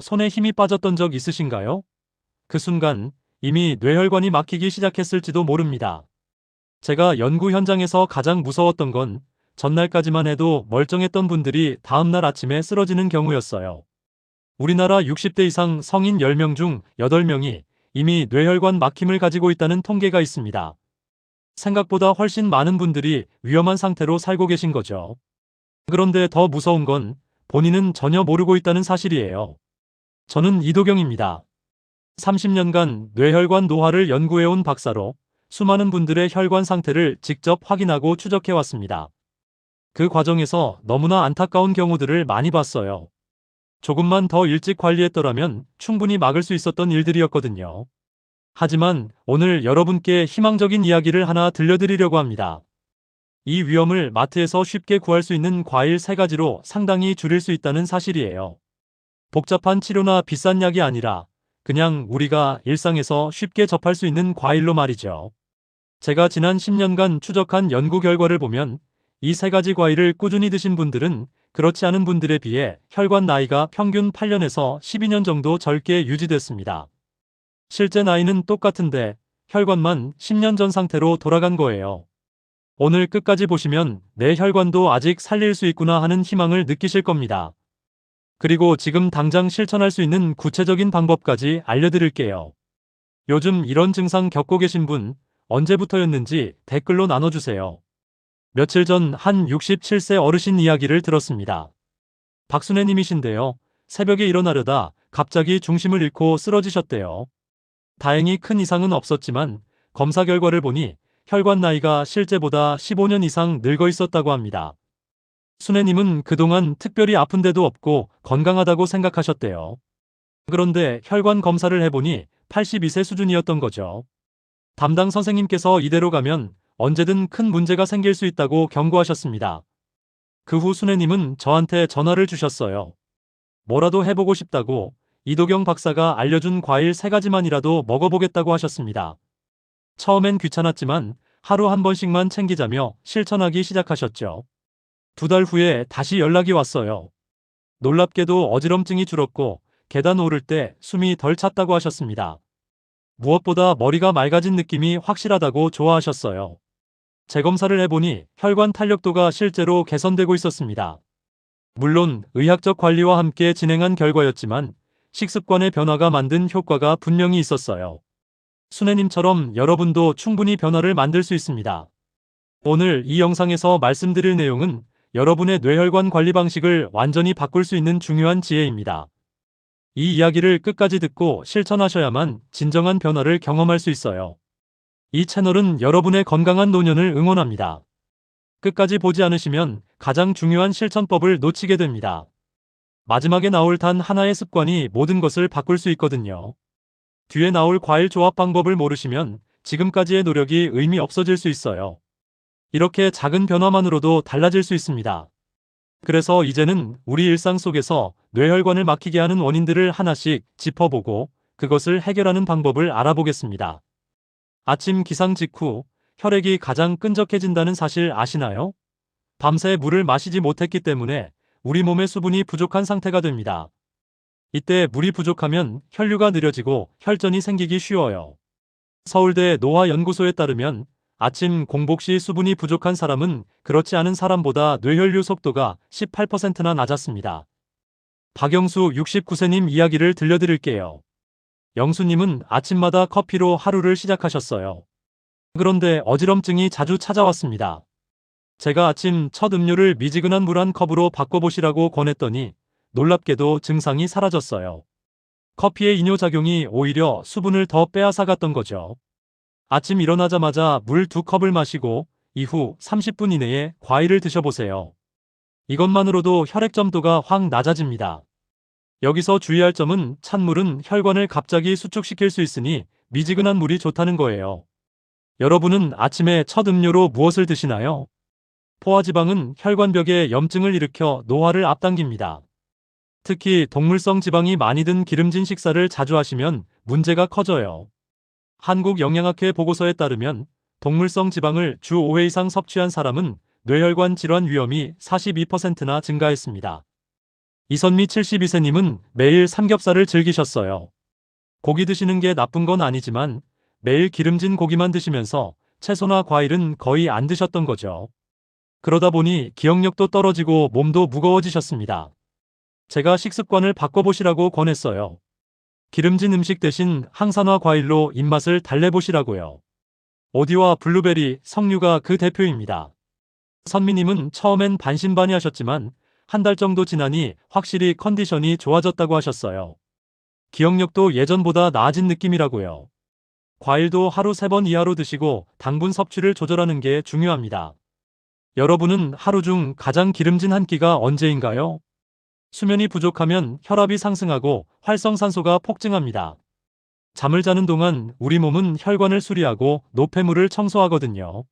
손에 힘이 빠졌던 적 있으신가요? 그 순간 이미 뇌혈관이 막히기 시작했을지도 모릅니다. 제가 연구 현장에서 가장 무서웠던 건 전날까지만 해도 멀쩡했던 분들이 다음날 아침에 쓰러지는 경우였어요. 우리나라 60대 이상 성인 10명 중 8명이 이미 뇌혈관 막힘을 가지고 있다는 통계가 있습니다. 생각보다 훨씬 많은 분들이 위험한 상태로 살고 계신 거죠. 그런데 더 무서운 건 본인은 전혀 모르고 있다는 사실이에요. 저는 이도경입니다. 30년간 뇌혈관 노화를 연구해온 박사로 수많은 분들의 혈관 상태를 직접 확인하고 추적해왔습니다. 그 과정에서 너무나 안타까운 경우들을 많이 봤어요. 조금만 더 일찍 관리했더라면 충분히 막을 수 있었던 일들이었거든요. 하지만 오늘 여러분께 희망적인 이야기를 하나 들려드리려고 합니다. 이 위험을 마트에서 쉽게 구할 수 있는 과일 3가지로 상당히 줄일 수 있다는 사실이에요. 복잡한 치료나 비싼 약이 아니라 그냥 우리가 일상에서 쉽게 접할 수 있는 과일로 말이죠. 제가 지난 10년간 추적한 연구 결과를 보면 이 3가지 과일을 꾸준히 드신 분들은 그렇지 않은 분들에 비해 혈관 나이가 평균 8년에서 12년 정도 젊게 유지됐습니다. 실제 나이는 똑같은데 혈관만 10년 전 상태로 돌아간 거예요. 오늘 끝까지 보시면 내 혈관도 아직 살릴 수 있구나 하는 희망을 느끼실 겁니다. 그리고 지금 당장 실천할 수 있는 구체적인 방법까지 알려드릴게요. 요즘 이런 증상 겪고 계신 분 언제부터였는지 댓글로 나눠주세요. 며칠 전 한 67세 어르신 이야기를 들었습니다. 박순애님이신데요. 새벽에 일어나려다 갑자기 중심을 잃고 쓰러지셨대요. 다행히 큰 이상은 없었지만 검사 결과를 보니 혈관 나이가 실제보다 15년 이상 늙어 있었다고 합니다. 순애님은 그동안 특별히 아픈 데도 없고 건강하다고 생각하셨대요. 그런데 혈관 검사를 해보니 82세 수준이었던 거죠. 담당 선생님께서 이대로 가면 언제든 큰 문제가 생길 수 있다고 경고하셨습니다. 그 후 순애님은 저한테 전화를 주셨어요. 뭐라도 해보고 싶다고 이도경 박사가 알려준 과일 3가지만이라도 먹어보겠다고 하셨습니다. 처음엔 귀찮았지만 하루 한 번씩만 챙기자며 실천하기 시작하셨죠. 2달 후에 다시 연락이 왔어요. 놀랍게도 어지럼증이 줄었고 계단 오를 때 숨이 덜 찼다고 하셨습니다. 무엇보다 머리가 맑아진 느낌이 확실하다고 좋아하셨어요. 재검사를 해보니 혈관 탄력도가 실제로 개선되고 있었습니다. 물론 의학적 관리와 함께 진행한 결과였지만 식습관의 변화가 만든 효과가 분명히 있었어요. 순애님처럼 여러분도 충분히 변화를 만들 수 있습니다. 오늘 이 영상에서 말씀드릴 내용은 여러분의 뇌혈관 관리 방식을 완전히 바꿀 수 있는 중요한 지혜입니다. 이 이야기를 끝까지 듣고 실천하셔야만 진정한 변화를 경험할 수 있어요. 이 채널은 여러분의 건강한 노년을 응원합니다. 끝까지 보지 않으시면 가장 중요한 실천법을 놓치게 됩니다. 마지막에 나올 단 하나의 습관이 모든 것을 바꿀 수 있거든요. 뒤에 나올 과일 조합 방법을 모르시면 지금까지의 노력이 의미 없어질 수 있어요. 이렇게 작은 변화만으로도 달라질 수 있습니다. 그래서 이제는 우리 일상 속에서 뇌혈관을 막히게 하는 원인들을 하나씩 짚어보고 그것을 해결하는 방법을 알아보겠습니다. 아침 기상 직후 혈액이 가장 끈적해진다는 사실 아시나요? 밤새 물을 마시지 못했기 때문에 우리 몸의 수분이 부족한 상태가 됩니다. 이때 물이 부족하면 혈류가 느려지고 혈전이 생기기 쉬워요. 서울대 노화연구소에 따르면 아침 공복 시 수분이 부족한 사람은 그렇지 않은 사람보다 뇌혈류 속도가 18%나 낮았습니다. 박영수 69세님 이야기를 들려드릴게요. 영수님은 아침마다 커피로 하루를 시작하셨어요. 그런데 어지럼증이 자주 찾아왔습니다. 제가 아침 첫 음료를 미지근한 물 한 컵으로 바꿔보시라고 권했더니 놀랍게도 증상이 사라졌어요. 커피의 이뇨작용이 오히려 수분을 더 빼앗아갔던 거죠. 아침 일어나자마자 물 2컵을 마시고 이후 30분 이내에 과일을 드셔보세요. 이것만으로도 혈액 점도가 확 낮아집니다. 여기서 주의할 점은 찬물은 혈관을 갑자기 수축시킬 수 있으니 미지근한 물이 좋다는 거예요. 여러분은 아침에 첫 음료로 무엇을 드시나요? 포화지방은 혈관벽에 염증을 일으켜 노화를 앞당깁니다. 특히 동물성 지방이 많이 든 기름진 식사를 자주 하시면 문제가 커져요. 한국영양학회 보고서에 따르면 동물성 지방을 주 5회 이상 섭취한 사람은 뇌혈관 질환 위험이 42%나 증가했습니다. 이선미 72세님은 매일 삼겹살을 즐기셨어요. 고기 드시는 게 나쁜 건 아니지만 매일 기름진 고기만 드시면서 채소나 과일은 거의 안 드셨던 거죠. 그러다 보니 기억력도 떨어지고 몸도 무거워지셨습니다. 제가 식습관을 바꿔보시라고 권했어요. 기름진 음식 대신 항산화 과일로 입맛을 달래보시라고요. 오디와 블루베리, 석류가 그 대표입니다. 선미님은 처음엔 반신반의하셨지만 한 달 정도 지나니 확실히 컨디션이 좋아졌다고 하셨어요. 기억력도 예전보다 나아진 느낌이라고요. 과일도 하루 3번 이하로 드시고 당분 섭취를 조절하는 게 중요합니다. 여러분은 하루 중 가장 기름진 한 끼가 언제인가요? 수면이 부족하면 혈압이 상승하고 활성산소가 폭증합니다. 잠을 자는 동안 우리 몸은 혈관을 수리하고 노폐물을 청소하거든요.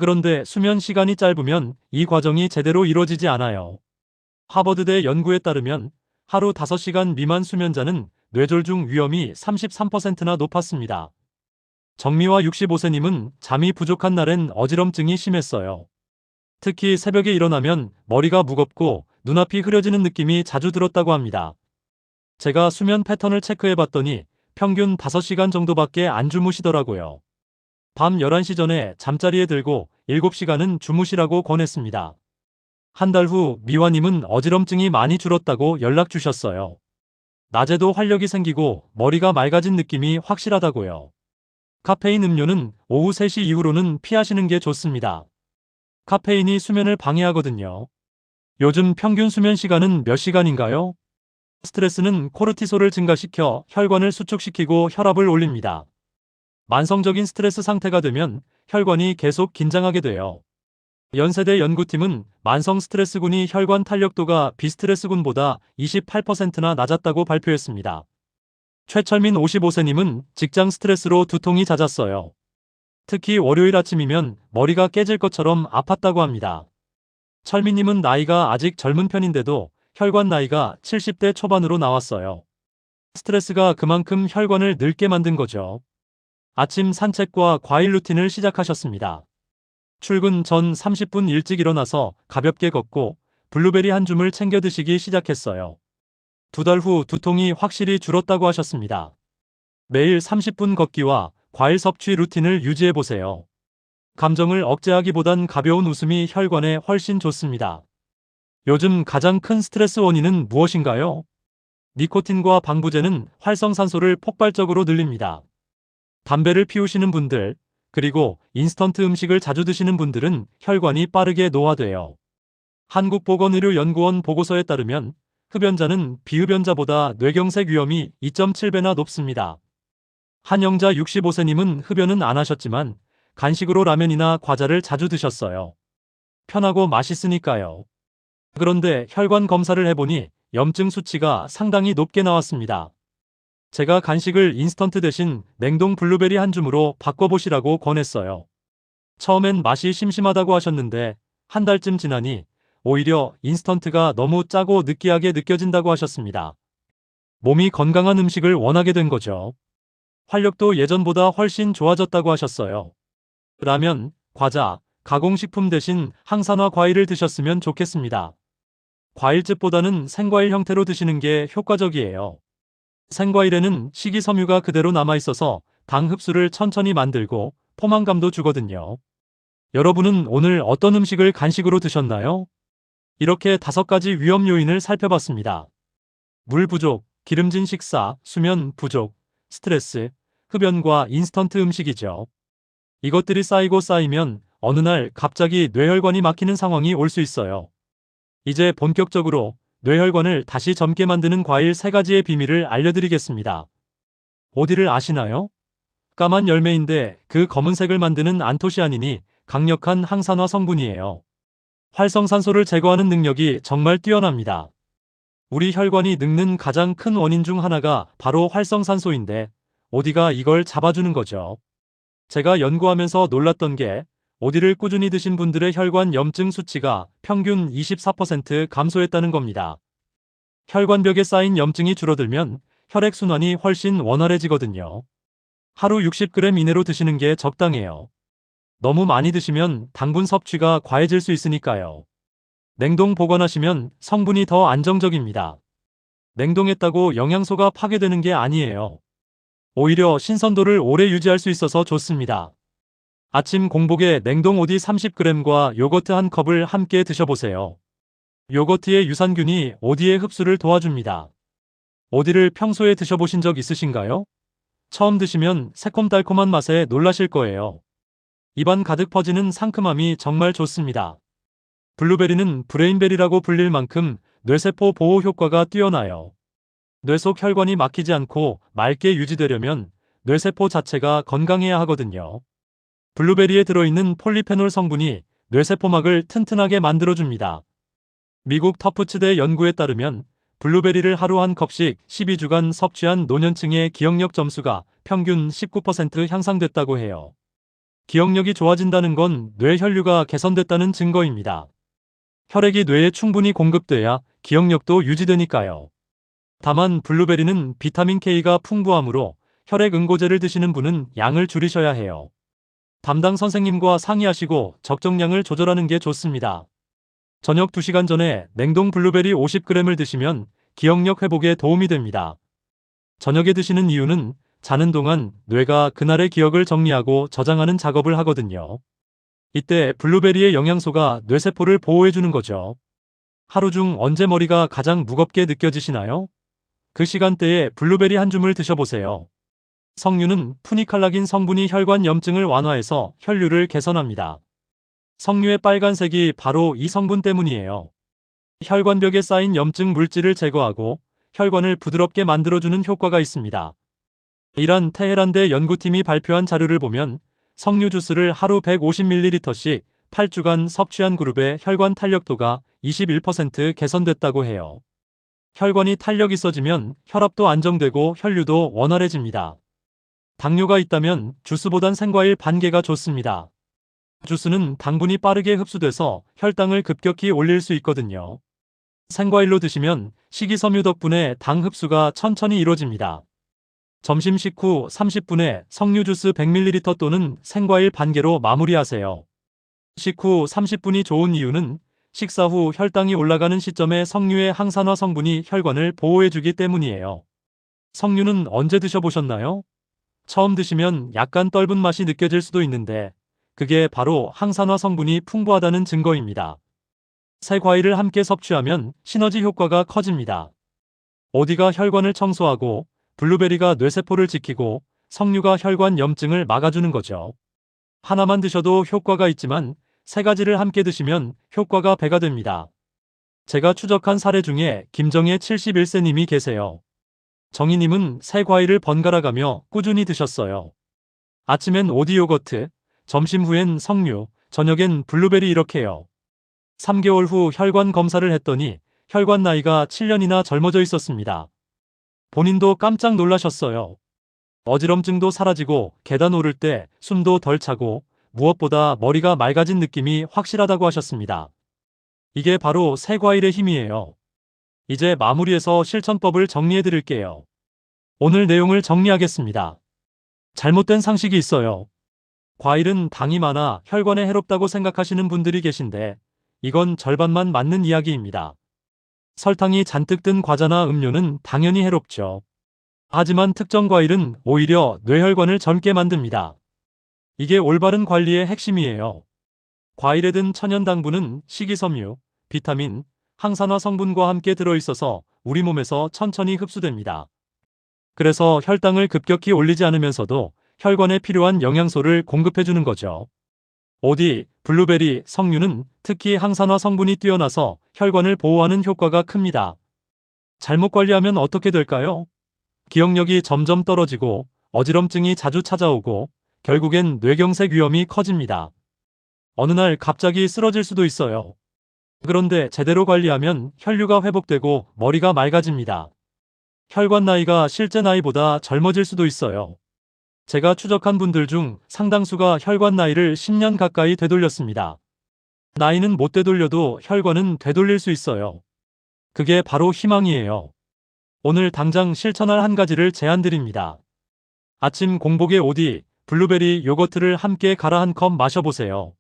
그런데 수면 시간이 짧으면 이 과정이 제대로 이루어지지 않아요. 하버드대 연구에 따르면 하루 5시간 미만 수면자는 뇌졸중 위험이 33%나 높았습니다. 정미화 65세님은 잠이 부족한 날엔 어지럼증이 심했어요. 특히 새벽에 일어나면 머리가 무겁고 눈앞이 흐려지는 느낌이 자주 들었다고 합니다. 제가 수면 패턴을 체크해 봤더니 평균 5시간 정도밖에 안 주무시더라고요. 밤 11시 전에 잠자리에 들고 7시간은 주무시라고 권했습니다. 한 달 후 미화님은 어지럼증이 많이 줄었다고 연락 주셨어요. 낮에도 활력이 생기고 머리가 맑아진 느낌이 확실하다고요. 카페인 음료는 오후 3시 이후로는 피하시는 게 좋습니다. 카페인이 수면을 방해하거든요. 요즘 평균 수면 시간은 몇 시간인가요? 스트레스는 코르티솔을 증가시켜 혈관을 수축시키고 혈압을 올립니다. 만성적인 스트레스 상태가 되면 혈관이 계속 긴장하게 돼요. 연세대 연구팀은 만성 스트레스군이 혈관 탄력도가 비스트레스군보다 28%나 낮았다고 발표했습니다. 최철민 55세님은 직장 스트레스로 두통이 잦았어요. 특히 월요일 아침이면 머리가 깨질 것처럼 아팠다고 합니다. 철민님은 나이가 아직 젊은 편인데도 혈관 나이가 70대 초반으로 나왔어요. 스트레스가 그만큼 혈관을 늙게 만든 거죠. 아침 산책과 과일 루틴을 시작하셨습니다. 출근 전 30분 일찍 일어나서 가볍게 걷고 블루베리 한 줌을 챙겨 드시기 시작했어요. 2달 후 두통이 확실히 줄었다고 하셨습니다. 매일 30분 걷기와 과일 섭취 루틴을 유지해보세요. 감정을 억제하기보단 가벼운 웃음이 혈관에 훨씬 좋습니다. 요즘 가장 큰 스트레스 원인은 무엇인가요? 니코틴과 방부제는 활성산소를 폭발적으로 늘립니다. 담배를 피우시는 분들, 그리고 인스턴트 음식을 자주 드시는 분들은 혈관이 빠르게 노화돼요. 한국보건의료연구원 보고서에 따르면 흡연자는 비흡연자보다 뇌경색 위험이 2.7배나 높습니다. 한영자 65세님은 흡연은 안 하셨지만 간식으로 라면이나 과자를 자주 드셨어요. 편하고 맛있으니까요. 그런데 혈관 검사를 해보니 염증 수치가 상당히 높게 나왔습니다. 제가 간식을 인스턴트 대신 냉동 블루베리 한 줌으로 바꿔보시라고 권했어요. 처음엔 맛이 심심하다고 하셨는데 한 달쯤 지나니 오히려 인스턴트가 너무 짜고 느끼하게 느껴진다고 하셨습니다. 몸이 건강한 음식을 원하게 된 거죠. 활력도 예전보다 훨씬 좋아졌다고 하셨어요. 라면, 과자, 가공식품 대신 항산화 과일을 드셨으면 좋겠습니다. 과일즙보다는 생과일 형태로 드시는 게 효과적이에요. 생과일에는 식이섬유가 그대로 남아있어서 당 흡수를 천천히 만들고 포만감도 주거든요. 여러분은 오늘 어떤 음식을 간식으로 드셨나요? 이렇게 5가지 위험 요인을 살펴봤습니다. 물 부족, 기름진 식사, 수면 부족, 스트레스, 흡연과 인스턴트 음식이죠. 이것들이 쌓이고 쌓이면 어느 날 갑자기 뇌혈관이 막히는 상황이 올 수 있어요. 이제 본격적으로 뇌혈관을 다시 젊게 만드는 과일 3가지의 비밀을 알려드리겠습니다. 어디를 아시나요? 까만 열매인데 그 검은색을 만드는 안토시아닌이 강력한 항산화 성분이에요. 활성산소를 제거하는 능력이 정말 뛰어납니다. 우리 혈관이 늙는 가장 큰 원인 중 하나가 바로 활성산소인데 오디가 이걸 잡아주는 거죠. 제가 연구하면서 놀랐던 게 오디를 꾸준히 드신 분들의 혈관 염증 수치가 평균 24% 감소했다는 겁니다. 혈관벽에 쌓인 염증이 줄어들면 혈액순환이 훨씬 원활해지거든요. 하루 60g 이내로 드시는 게 적당해요. 너무 많이 드시면 당분 섭취가 과해질 수 있으니까요. 냉동 보관하시면 성분이 더 안정적입니다. 냉동했다고 영양소가 파괴되는 게 아니에요. 오히려 신선도를 오래 유지할 수 있어서 좋습니다. 아침 공복에 냉동 오디 30g과 요거트 한 컵을 함께 드셔보세요. 요거트의 유산균이 오디의 흡수를 도와줍니다. 오디를 평소에 드셔보신 적 있으신가요? 처음 드시면 새콤달콤한 맛에 놀라실 거예요. 입안 가득 퍼지는 상큼함이 정말 좋습니다. 블루베리는 브레인베리라고 불릴 만큼 뇌세포 보호 효과가 뛰어나요. 뇌 속 혈관이 막히지 않고 맑게 유지되려면 뇌세포 자체가 건강해야 하거든요. 블루베리에 들어있는 폴리페놀 성분이 뇌세포막을 튼튼하게 만들어줍니다. 미국 터프츠대 연구에 따르면 블루베리를 하루 한 컵씩 12주간 섭취한 노년층의 기억력 점수가 평균 19% 향상됐다고 해요. 기억력이 좋아진다는 건 뇌 혈류가 개선됐다는 증거입니다. 혈액이 뇌에 충분히 공급돼야 기억력도 유지되니까요. 다만 블루베리는 비타민 K가 풍부하므로 혈액 응고제를 드시는 분은 양을 줄이셔야 해요. 담당 선생님과 상의하시고 적정량을 조절하는 게 좋습니다. 저녁 2시간 전에 냉동 블루베리 50g을 드시면 기억력 회복에 도움이 됩니다. 저녁에 드시는 이유는 자는 동안 뇌가 그날의 기억을 정리하고 저장하는 작업을 하거든요. 이때 블루베리의 영양소가 뇌세포를 보호해주는 거죠. 하루 중 언제 머리가 가장 무겁게 느껴지시나요? 그 시간대에 블루베리 한 줌을 드셔보세요. 석류는 푸니칼라긴 성분이 혈관 염증을 완화해서 혈류를 개선합니다. 석류의 빨간색이 바로 이 성분 때문이에요. 혈관벽에 쌓인 염증 물질을 제거하고 혈관을 부드럽게 만들어주는 효과가 있습니다. 이란 테헤란대 연구팀이 발표한 자료를 보면 석류 주스를 하루 150ml씩 8주간 섭취한 그룹의 혈관 탄력도가 21% 개선됐다고 해요. 혈관이 탄력 있어지면 혈압도 안정되고 혈류도 원활해집니다. 당뇨가 있다면 주스보단 생과일 반개가 좋습니다. 주스는 당분이 빠르게 흡수돼서 혈당을 급격히 올릴 수 있거든요. 생과일로 드시면 식이섬유 덕분에 당 흡수가 천천히 이루어집니다. 점심 식후 30분에 석류 주스 100ml 또는 생과일 반개로 마무리하세요. 식후 30분이 좋은 이유는 식사 후 혈당이 올라가는 시점에 석류의 항산화 성분이 혈관을 보호해주기 때문이에요. 석류는 언제 드셔보셨나요? 처음 드시면 약간 떫은 맛이 느껴질 수도 있는데 그게 바로 항산화 성분이 풍부하다는 증거입니다. 새 과일을 함께 섭취하면 시너지 효과가 커집니다. 오디가 혈관을 청소하고 블루베리가 뇌세포를 지키고 석류가 혈관 염증을 막아주는 거죠. 하나만 드셔도 효과가 있지만 세 가지를 함께 드시면 효과가 배가 됩니다. 제가 추적한 사례 중에 김정혜 71세님이 계세요. 정희님은 새 과일을 번갈아가며 꾸준히 드셨어요. 아침엔 오디 요거트, 점심 후엔 석류, 저녁엔 블루베리 이렇게요. 3개월 후 혈관 검사를 했더니 혈관 나이가 7년이나 젊어져 있었습니다. 본인도 깜짝 놀라셨어요. 어지럼증도 사라지고 계단 오를 때 숨도 덜 차고 무엇보다 머리가 맑아진 느낌이 확실하다고 하셨습니다. 이게 바로 새 과일의 힘이에요. 이제 마무리해서 실천법을 정리해 드릴게요. 오늘 내용을 정리하겠습니다. 잘못된 상식이 있어요. 과일은 당이 많아 혈관에 해롭다고 생각하시는 분들이 계신데 이건 절반만 맞는 이야기입니다. 설탕이 잔뜩 든 과자나 음료는 당연히 해롭죠. 하지만 특정 과일은 오히려 뇌혈관을 젊게 만듭니다. 이게 올바른 관리의 핵심이에요. 과일에 든 천연당분은 식이섬유, 비타민, 항산화 성분과 함께 들어있어서 우리 몸에서 천천히 흡수됩니다. 그래서 혈당을 급격히 올리지 않으면서도 혈관에 필요한 영양소를 공급해주는 거죠. 오디, 블루베리, 석류는 특히 항산화 성분이 뛰어나서 혈관을 보호하는 효과가 큽니다. 잘못 관리하면 어떻게 될까요? 기억력이 점점 떨어지고 어지럼증이 자주 찾아오고 결국엔 뇌경색 위험이 커집니다. 어느 날 갑자기 쓰러질 수도 있어요. 그런데 제대로 관리하면 혈류가 회복되고 머리가 맑아집니다. 혈관 나이가 실제 나이보다 젊어질 수도 있어요. 제가 추적한 분들 중 상당수가 혈관 나이를 10년 가까이 되돌렸습니다. 나이는 못 되돌려도 혈관은 되돌릴 수 있어요. 그게 바로 희망이에요. 오늘 당장 실천할 한 가지를 제안드립니다. 아침 공복에 오디, 블루베리 요거트를 함께 갈아 한 컵 마셔보세요.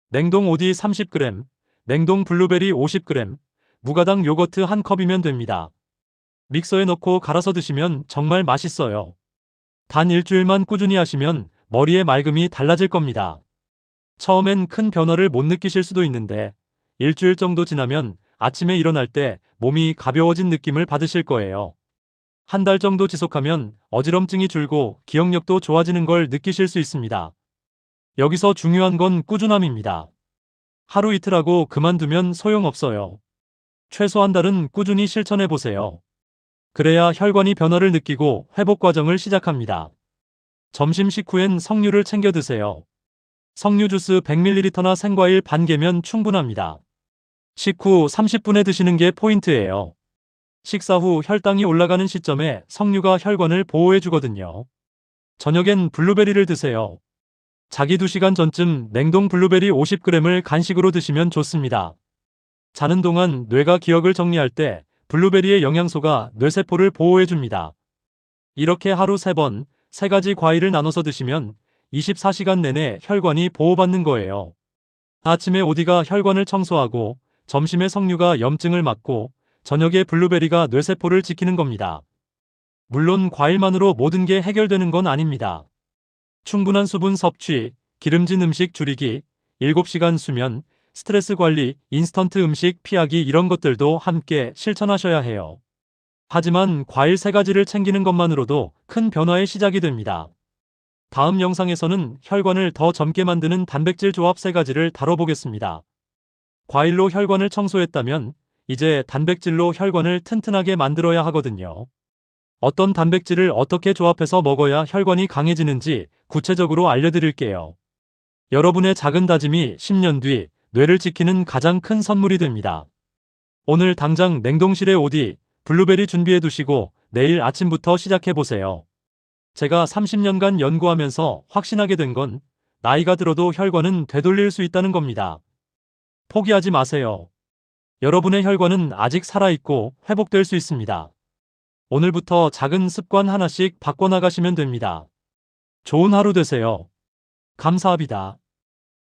냉동 오디 30g, 냉동 블루베리 50g, 무가당 요거트 1컵이면 됩니다. 믹서에 넣고 갈아서 드시면 정말 맛있어요. 단 일주일만 꾸준히 하시면 머리의 맑음이 달라질 겁니다. 처음엔 큰 변화를 못 느끼실 수도 있는데 일주일 정도 지나면 아침에 일어날 때 몸이 가벼워진 느낌을 받으실 거예요. 한 달 정도 지속하면 어지럼증이 줄고 기억력도 좋아지는 걸 느끼실 수 있습니다. 여기서 중요한 건 꾸준함입니다. 하루 이틀 하고 그만두면 소용없어요. 최소 한 달은 꾸준히 실천해 보세요. 그래야 혈관이 변화를 느끼고 회복 과정을 시작합니다. 점심 식후엔 석류를 챙겨 드세요. 석류 주스 100ml나 생과일 반 개면 충분합니다. 식후 30분에 드시는 게 포인트예요. 식사 후 혈당이 올라가는 시점에 석류가 혈관을 보호해 주거든요. 저녁엔 블루베리를 드세요. 자기 2시간 전쯤 냉동 블루베리 50g을 간식으로 드시면 좋습니다. 자는 동안 뇌가 기억을 정리할 때 블루베리의 영양소가 뇌세포를 보호해 줍니다. 이렇게 하루 3번, 3가지 과일을 나눠서 드시면 24시간 내내 혈관이 보호받는 거예요. 아침에 오디가 혈관을 청소하고, 점심에 석류가 염증을 막고, 저녁에 블루베리가 뇌세포를 지키는 겁니다. 물론 과일만으로 모든 게 해결되는 건 아닙니다. 충분한 수분 섭취, 기름진 음식 줄이기, 7시간 수면, 스트레스 관리, 인스턴트 음식 피하기 이런 것들도 함께 실천하셔야 해요. 하지만 과일 3가지를 챙기는 것만으로도 큰 변화의 시작이 됩니다. 다음 영상에서는 혈관을 더 젊게 만드는 단백질 조합 3가지를 다뤄보겠습니다. 과일로 혈관을 청소했다면 이제 단백질로 혈관을 튼튼하게 만들어야 하거든요. 어떤 단백질을 어떻게 조합해서 먹어야 혈관이 강해지는지 구체적으로 알려드릴게요. 여러분의 작은 다짐이 10년 뒤 뇌를 지키는 가장 큰 선물이 됩니다. 오늘 당장 냉동실에 오디, 블루베리 준비해 두시고 내일 아침부터 시작해보세요. 제가 30년간 연구하면서 확신하게 된 건 나이가 들어도 혈관은 되돌릴 수 있다는 겁니다. 포기하지 마세요. 여러분의 혈관은 아직 살아있고 회복될 수 있습니다. 오늘부터 작은 습관 하나씩 바꿔나가시면 됩니다. 좋은 하루 되세요. 감사합니다.